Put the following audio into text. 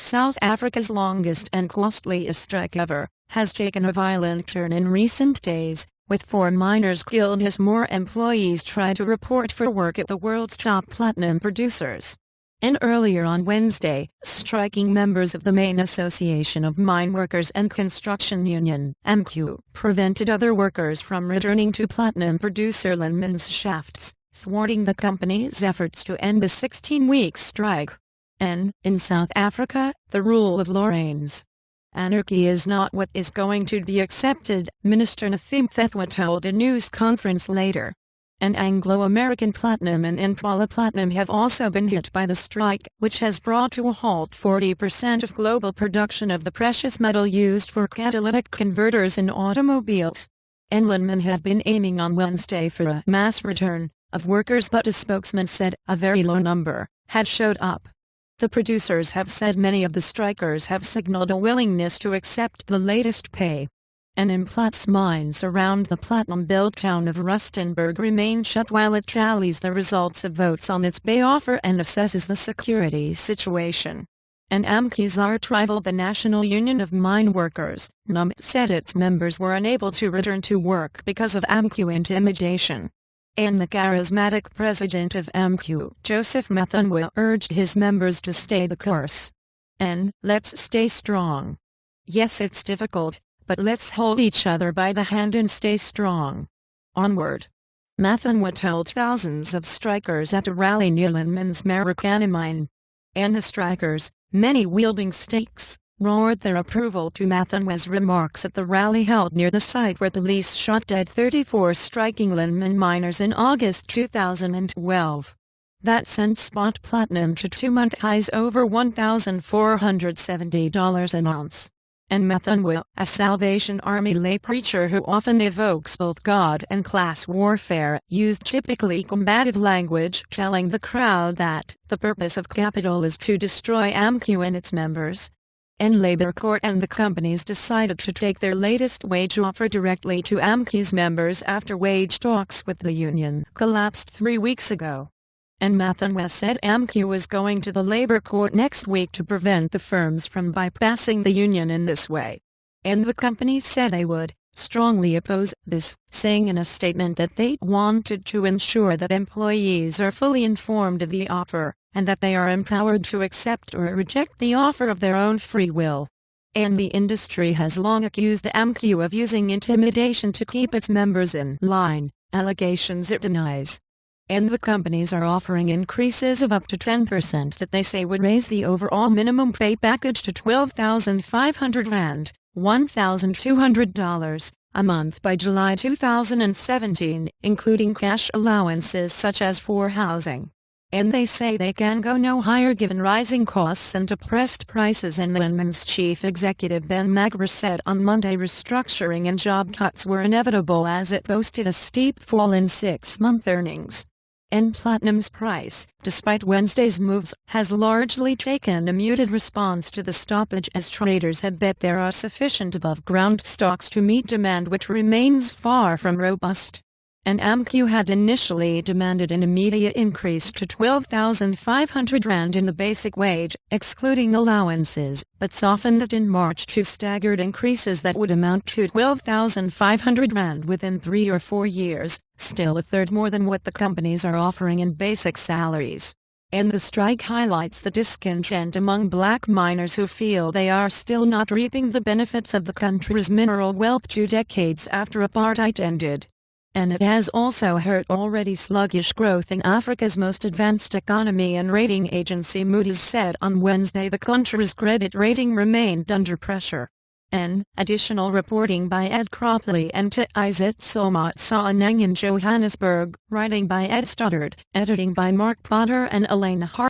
South Africa's longest and costliest strike ever, has taken a violent turn in recent days, with 4 miners killed as more employees try to report for work at the world's top platinum producers. And earlier on Wednesday, striking members of the main Association of Mineworkers and Construction Union (AMCU) prevented other workers from returning to platinum producer Lonmin's shafts, thwarting the company's efforts to end the 16-week strike. And, in South Africa, the rule of law reigns. Anarchy is not what is going to be accepted, Minister Nathi Mthethwa told a news conference later. And Anglo-American Platinum and Impala Platinum have also been hit by the strike, which has brought to a halt 40% of global production of the precious metal used for catalytic converters in automobiles. And Lonmin had been aiming on Wednesday for a mass return of workers, but a spokesman said a very low number had showed up. The producers have said many of the strikers have signaled a willingness to accept the latest pay. And Impala's mines around the platinum-built town of Rustenburg remain shut while it tallies the results of votes on its pay offer and assesses the security situation. And AMCU's arch-rival, the National Union of Mineworkers, NUM, said its members were unable to return to work because of AMCU intimidation. And the charismatic president of AMCU, Joseph Mthethwa, urged his members to stay the course. And, let's stay strong. Yes, it's difficult, but let's hold each other by the hand and stay strong. Onward. Mthethwa told thousands of strikers at a rally near Lonmin's Marikana mine. And the strikers, many wielding stakes, roared their approval to Mthethwa's remarks at the rally held near the site where police shot dead 34 striking Lonmin miners in August 2012. That sent spot platinum to 2-month highs over $1,470 an ounce. And Mthethwa, a Salvation Army lay preacher who often evokes both God and class warfare, used typically combative language, telling the crowd that the purpose of capital is to destroy AMCU and its members. And Labour Court and the companies decided to take their latest wage offer directly to AMCU's members after wage talks with the union collapsed 3 weeks ago. And Mthethwa said AMCU was going to the Labour Court next week to prevent the firms from bypassing the union in this way. And the companies said they would strongly oppose this, saying in a statement that they wanted to ensure that employees are fully informed of the offer, and that they are empowered to accept or reject the offer of their own free will. And the industry has long accused AMCU of using intimidation to keep its members in line, allegations it denies. And the companies are offering increases of up to 10% that they say would raise the overall minimum pay package to R12,500, $1,200, a month by July 2017, including cash allowances such as for housing. And they say they can go no higher given rising costs and depressed prices. And Lonmin's chief executive Ben Magra said on Monday restructuring and job cuts were inevitable as it posted a steep fall in 6-month earnings. And platinum's price, despite Wednesday's moves, has largely taken a muted response to the stoppage as traders had bet there are sufficient above-ground stocks to meet demand, which remains far from robust. And AMCU had initially demanded an immediate increase to R12,500 in the basic wage, excluding allowances, but softened it in March to staggered increases that would amount to R12,500 within 3 or 4 years, still a third more than what the companies are offering in basic salaries. And the strike highlights the discontent among black miners who feel they are still not reaping the benefits of the country's mineral wealth 2 decades after apartheid ended. And it has also hurt already sluggish growth in Africa's most advanced economy. And rating agency Moody's said on Wednesday the country's credit rating remained under pressure. And additional reporting by Ed Cropley and Tizet Somatsa in Johannesburg, writing by Ed Stoddard, editing by Mark Potter and Elena Hart.